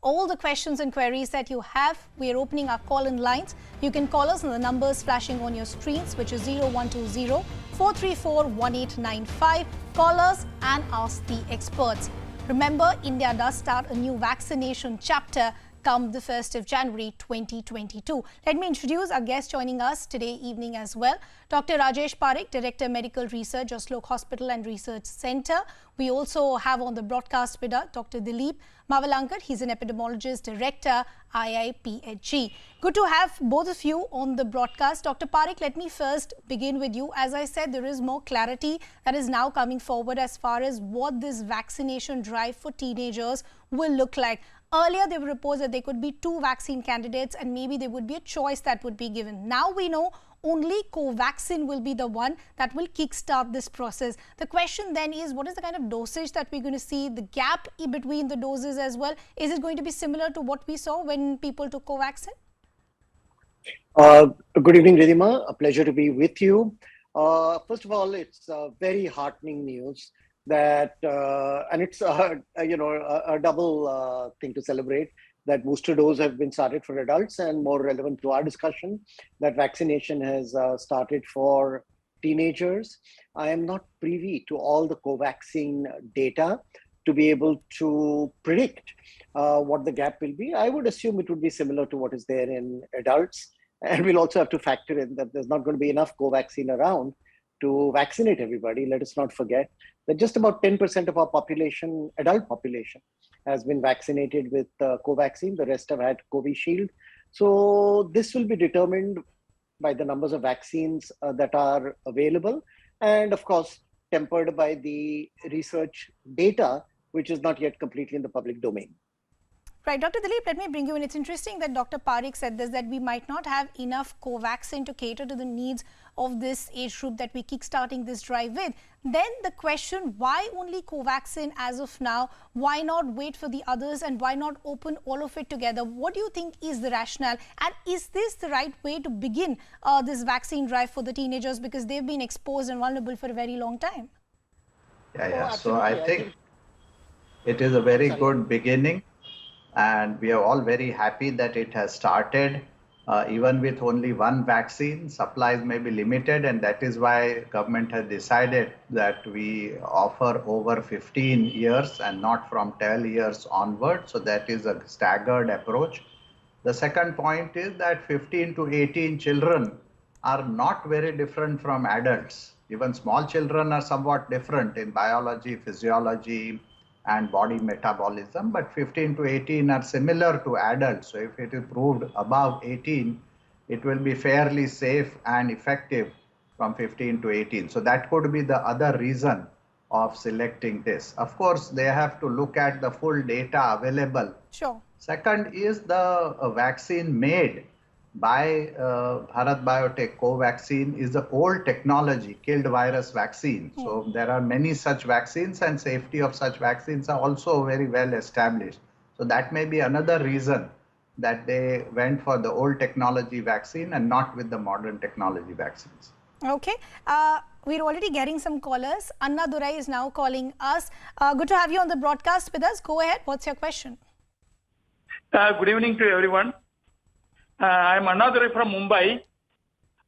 all the questions and queries that you have. We are opening our call-in lines. You can call us on the numbers flashing on your screens, which is 0120 434 1895. Call us and ask the experts. Remember, India does start a new vaccination chapter come the 1st of January 2022. Let me introduce our guest joining us today evening as well. Dr. Rajesh Parekh, Director Medical Research, Jaslok Hospital and Research Center. We also have on the broadcast with us Dr. Dilip Mavalankar. He's an epidemiologist, Director, IIPHG. Good to have both of you on the broadcast. Dr. Parekh, let me first begin with you. As I said, there is more clarity that is now coming forward as far as what this vaccination drive for teenagers will look like. Earlier, there were reports that there could be 2 vaccine candidates and maybe there would be a choice that would be given. Now we know only Covaxin will be the one that will kickstart this process. The question then is, what is the kind of dosage that we're going to see, the gap between the doses as well? Is it going to be similar to what we saw when people took Covaxin? Good evening, Ridhima. A pleasure to be with you. First of all, it's very heartening news that, and it's a double thing to celebrate, that booster dose have been started for adults, and more relevant to our discussion, that vaccination has started for teenagers. I am not privy to all the Covaxin data to be able to predict what the gap will be. I would assume it would be similar to what is there in adults. And we'll also have to factor in that there's not going to be enough Covaxin around to vaccinate everybody. Let us not forget that just about 10% of our population, adult population, has been vaccinated with Covaxin. The rest have had Covishield. So this will be determined by the numbers of vaccines that are available, and of course, tempered by the research data, which is not yet completely in the public domain. Right. Dr. Dilip, let me bring you in. It's interesting that Dr. Parekh said this, that we might not have enough Covaxin to cater to the needs of this age group that we're kickstarting this drive with. Then the question, why only Covaxin as of now? Why not wait for the others, and why not open all of it together? What do you think is the rationale? And is this the right way to begin this vaccine drive for the teenagers, because they've been exposed and vulnerable for a very long time? So I think it is a very good beginning. And we are all very happy that it has started. Even with only 1 vaccine, supplies may be limited, and that is why government has decided that we offer over 15 years and not from 12 years onward. So that is a staggered approach. The second point is that 15 to 18 children are not very different from adults. Even small children are somewhat different in biology, physiology, and body metabolism, but 15 to 18 are similar to adults. So if it is proved above 18, it will be fairly safe and effective from 15 to 18. So that could be the other reason of selecting this. Of course, they have to look at the full data available. Sure. Second is the vaccine made by Bharat Biotech Covaxin is the old technology, killed virus vaccine. So there are many such vaccines, and safety of such vaccines are also very well established. So that may be another reason that they went for the old technology vaccine and not with the modern technology vaccines. Okay. We're already getting some callers. Anna Durai is now calling us. Good to have you on the broadcast with us. Go ahead. What's your question? Good evening to everyone. I'm Anna Durai from Mumbai.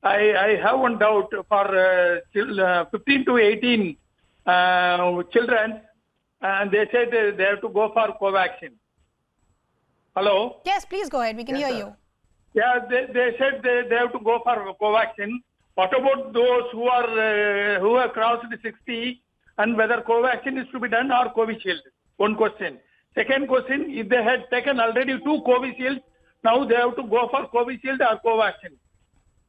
I have one doubt for 15 to 18 children, and they said they have to go for Covaxin. Hello? Yes, please go ahead. We can hear you. Yeah, they said they have to go for Covaxin. What about those who have crossed 60, and whether Covaxin is to be done or Covishield? One question. Second question, if they had taken already 2 Covishield, now they have to go for Covishield or Covaxin.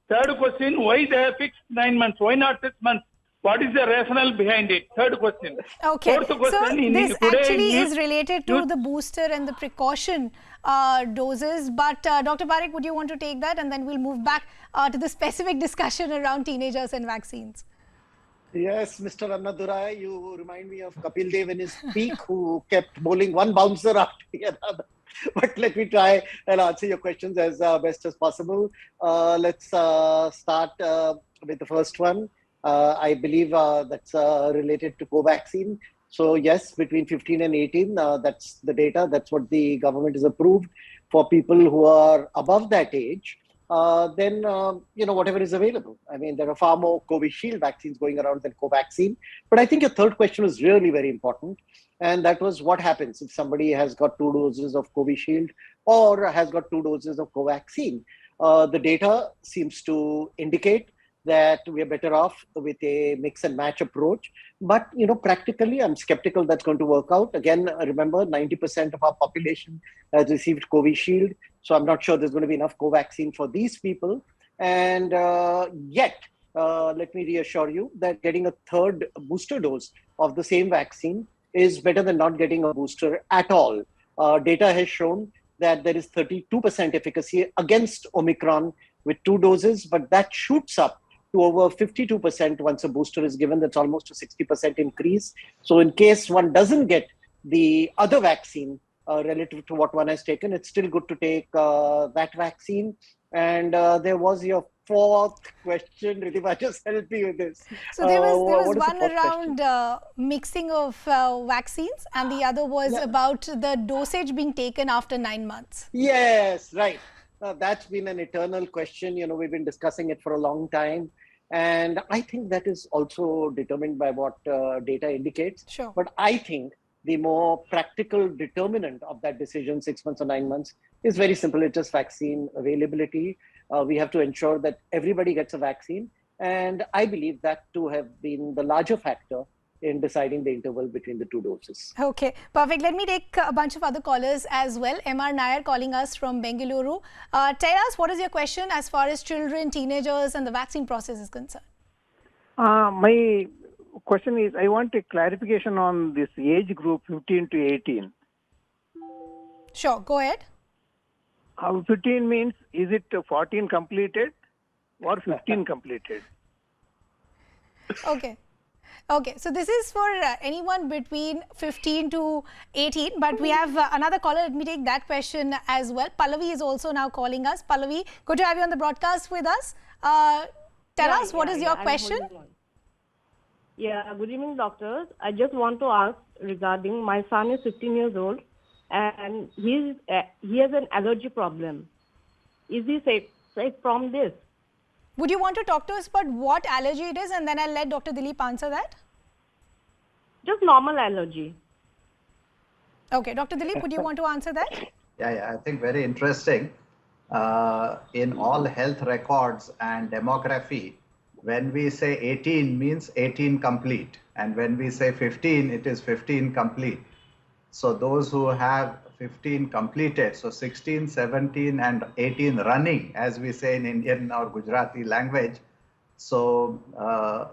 Third question, why they have fixed 9 months? Why not 6 months? What is the rationale behind it? Third question. Okay. Fourth question, so this actually is related to the booster and the precaution doses. But Dr. Parekh, would you want to take that? And then we'll move back to the specific discussion around teenagers and vaccines. Yes, Mr. Annadurai, you remind me of Kapil Dev in his peak, who kept bowling one bouncer after another. But let me try and answer your questions as best as possible. Let's start with the first one. I believe that's related to Covaxin. So yes, between 15 and 18, that's the data. That's what the government has approved for people who are above that age. Then whatever is available. I mean, there are far more Covishield vaccines going around than Covaxin. But I think your third question was really very important, and that was what happens if somebody has got 2 doses of Covishield or has got 2 doses of Covaxin. The data seems to indicate that we are better off with a mix and match approach. But practically, I'm skeptical that's going to work out. Again, remember, 90% of our population has received Covishield, so I'm not sure there's going to be enough Covaxin for these people. And yet, let me reassure you that getting a third booster dose of the same vaccine is better than not getting a booster at all. Data has shown that there is 32% efficacy against Omicron with 2 doses, but that shoots up to over 52% once a booster is given. That's almost a 60% increase. So in case one doesn't get the other vaccine relative to what one has taken, it's still good to take that vaccine. And there was your fourth question. Ridhima, just help me with this. So there was one around mixing of vaccines, and the other was about the dosage being taken after 9 months. Yes, right. That's been an eternal question. We've been discussing it for a long time. And I think that is also determined by what data indicates. Sure. But I think the more practical determinant of that decision, 6 months or 9 months, is very simple. It's just vaccine availability. We have to ensure that everybody gets a vaccine. And I believe that to have been the larger factor in deciding the interval between the 2 doses. Okay, perfect. Let me take a bunch of other callers as well. MR Nair calling us from Bengaluru. Tell us, what is your question as far as children, teenagers and the vaccine process is concerned? My question is, I want a clarification on this age group 15 to 18. Sure, go ahead. 15 means, is it 14 completed or 15 completed? Okay. Okay, so this is for anyone between 15 to 18, but we have another caller. Let me take that question as well. Pallavi is also now calling us. Pallavi, good to have you on the broadcast with us. Tell us, what is your question? Yeah, good evening, doctors. I just want to ask regarding my son is 15 years old and he has an allergy problem. Is he safe from this? Would you want to talk to us about what allergy it is, and then I'll let Dr. Dilip answer that? Just normal allergy. Okay, Dr. Dilip, would you want to answer that? Yeah, I think very interesting. In all health records and demography, when we say 18 means 18 complete, and when we say 15, it is 15 complete. So those who have 15 completed, so 16, 17 and 18 running, as we say in Indian or Gujarati language. So,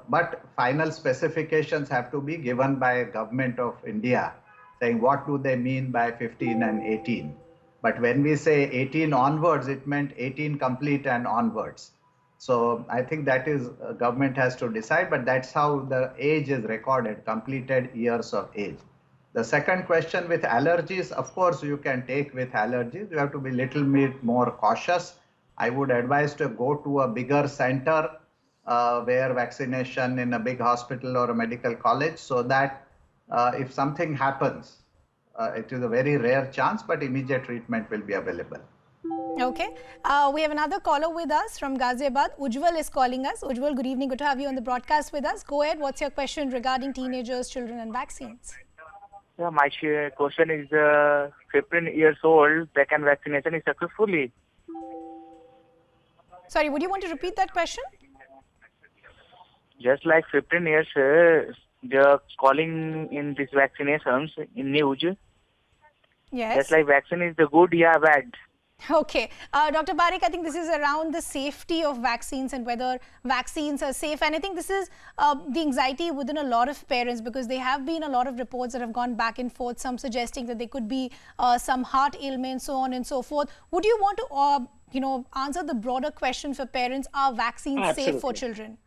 but final specifications have to be given by Government of India, saying what do they mean by 15 and 18. But when we say 18 onwards, it meant 18 complete and onwards. So I think that is government has to decide, but that's how the age is recorded, completed years of age. The second question with allergies, of course, you can take with allergies. You have to be a little bit more cautious. I would advise to go to a bigger center where vaccination in a big hospital or a medical college, so that if something happens, it is a very rare chance, but immediate treatment will be available. Okay. We have another caller with us from Ghaziabad. Ujjwal is calling us. Ujjwal, good evening. Good to have you on the broadcast with us. Go ahead. What's your question regarding teenagers, children and vaccines? Yeah, my question is 15 years old, second vaccination is successfully. Sorry, would you want to repeat that question? Just like 15 years, they're calling in these vaccinations in news. Yes. Just like vaccine is the good, yeah, bad. Okay. Dr. Parekh, I think this is around the safety of vaccines and whether vaccines are safe. And I think this is the anxiety within a lot of parents, because there have been a lot of reports that have gone back and forth, some suggesting that there could be some heart ailment, so on and so forth. Would you want to, answer the broader question for parents, are vaccines safe for children?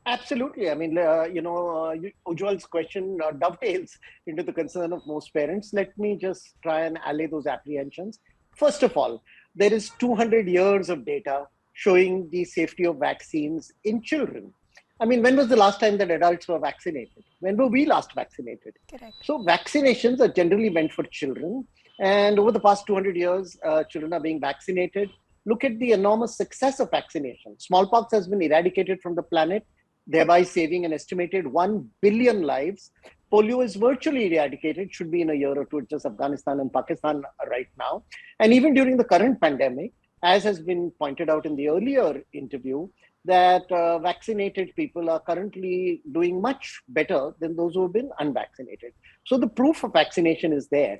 Absolutely. I mean, Ujjwal's question dovetails into the concern of most parents. Let me just try and allay those apprehensions. First of all, there is 200 years of data showing the safety of vaccines in children. I mean, when was the last time that adults were vaccinated? When were we last vaccinated? Correct. So vaccinations are generally meant for children. And over the past 200 years, children are being vaccinated. Look at the enormous success of vaccination. Smallpox has been eradicated from the planet, thereby saving an estimated 1 billion lives. Polio is virtually eradicated, should be in a year or two. It's just Afghanistan and Pakistan right now. And even during the current pandemic, as has been pointed out in the earlier interview, that vaccinated people are currently doing much better than those who have been unvaccinated. So the proof of vaccination is there.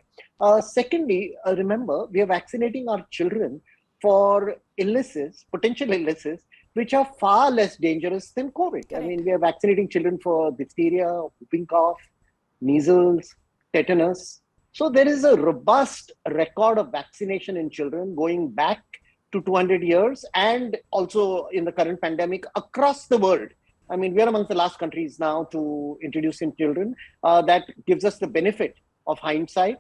Secondly, remember, we are vaccinating our children for illnesses, potential illnesses, which are far less dangerous than COVID. Correct. I mean, we are vaccinating children for diphtheria, whooping cough, measles, tetanus. So there is a robust record of vaccination in children going back to 200 years and also in the current pandemic across the world. I mean, we are amongst the last countries now to introduce in children. That gives us the benefit of hindsight.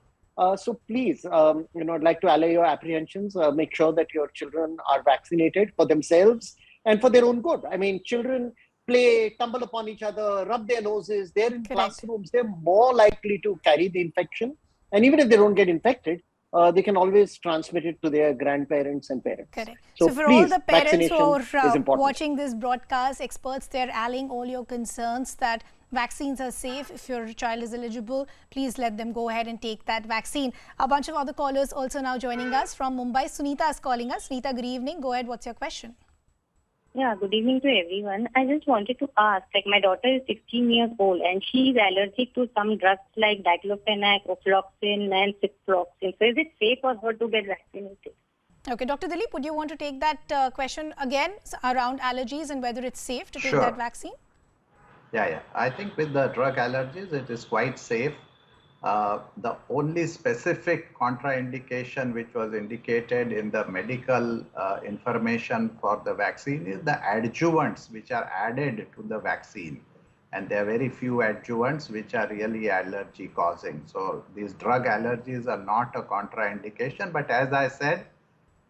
So please, I'd like to allay your apprehensions. Make sure that your children are vaccinated for themselves and for their own good. I mean, children play, tumble upon each other, rub their noses. They're in classrooms. They're more likely to carry the infection. And even if they don't get infected, they can always transmit it to their grandparents and parents. Correct. So for please, all the parents who are important. watching this broadcast, experts, they're allaying all your concerns that vaccines are safe. If your child is eligible, please let them go ahead and take that vaccine. A bunch of other callers also now joining us from Mumbai. Sunita is calling us. Sunita, good evening. Go ahead. What's your question? Yeah, good evening to everyone. I just wanted to ask, like my daughter is 16 years old and she is allergic to some drugs like diclofenac, ofloxacin and ciprofloxacin. So is it safe for her to get vaccinated? Okay, Dr. Dilip, would you want to take that question again around allergies and whether it's safe to take that vaccine? Yeah. I think with the drug allergies, it is quite safe. The only specific contraindication which was indicated in the medical information for the vaccine is the adjuvants which are added to the vaccine. And there are very few adjuvants which are really allergy causing. So these drug allergies are not a contraindication. But as I said,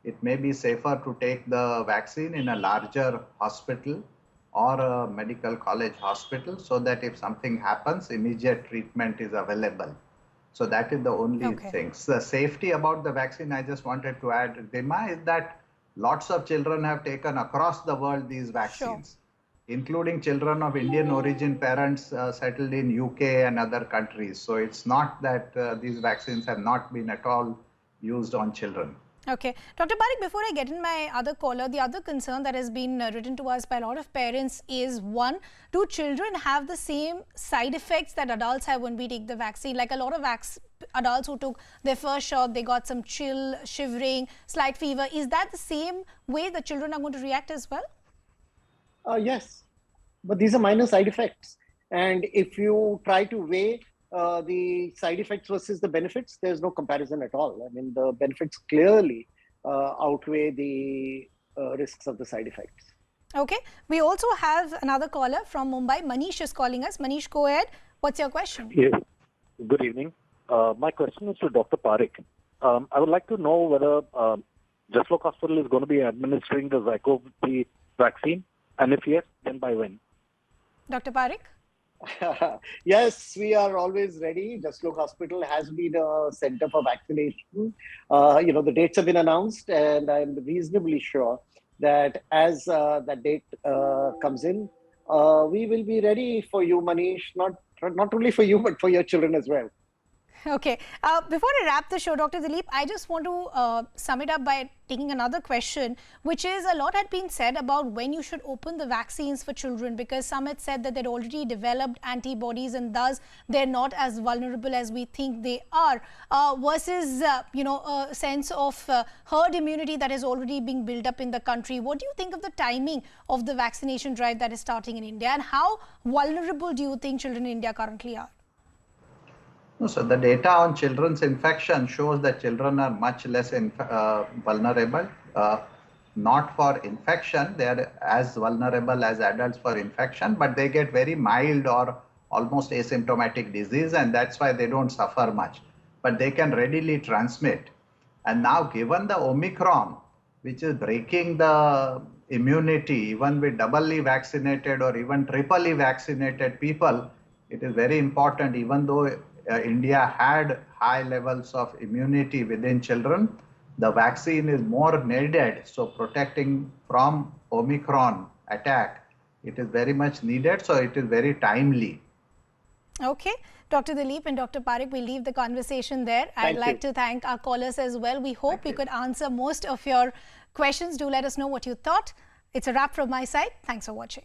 it may be safer to take the vaccine in a larger hospital or a medical college hospital so that if something happens, immediate treatment is available. So that is the only thing. The safety about the vaccine, I just wanted to add, Dima, is that lots of children have taken across the world these vaccines, including children of Indian origin parents settled in UK and other countries. So it's not that these vaccines have not been at all used on children. Okay. Dr. Parikh, before I get in my other caller, the other concern that has been written to us by a lot of parents is, one, do children have the same side effects that adults have when we take the vaccine? Like a lot of adults who took their first shot, they got some chill, shivering, slight fever. Is that the same way the children are going to react as well? Yes, but these are minor side effects. And if you try to weigh the side effects versus the benefits, there's no comparison at all. I mean, the benefits clearly outweigh the risks of the side effects. Okay. We also have another caller from Mumbai. Manish is calling us. Manish, go ahead. What's your question? Yes. Good evening. My question is to Dr. Parikh. I would like to know whether Just Look Hospital is going to be administering the Zycov-B vaccine, and if yes, then by when? Dr. Parikh? Yes, we are always ready. Just Look Hospital has been a center for vaccination. The dates have been announced, and I'm reasonably sure that as that date comes in, we will be ready for you, Manish, not only for you, but for your children as well. Okay. Before I wrap the show, Dr. Dilip, I just want to sum it up by taking another question, which is a lot had been said about when you should open the vaccines for children, because some had said that they'd already developed antibodies and thus they're not as vulnerable as we think they are, versus, a sense of herd immunity that is already being built up in the country. What do you think of the timing of the vaccination drive that is starting in India, and how vulnerable do you think children in India currently are? So the data on children's infection shows that children are much less vulnerable, not for infection. They are as vulnerable as adults for infection, but they get very mild or almost asymptomatic disease, and that's why they don't suffer much. But they can readily transmit. And now given the Omicron, which is breaking the immunity, even with doubly vaccinated or even triply vaccinated people, it is very important, even though India had high levels of immunity within children, the vaccine is more needed. So protecting from Omicron attack, it is very much needed. So it is very timely. Okay. Dr. Dilip and Dr. Parekh, we leave the conversation there. I'd like to thank our callers as well. We hope we could answer most of your questions. Do let us know what you thought. It's a wrap from my side. Thanks for watching.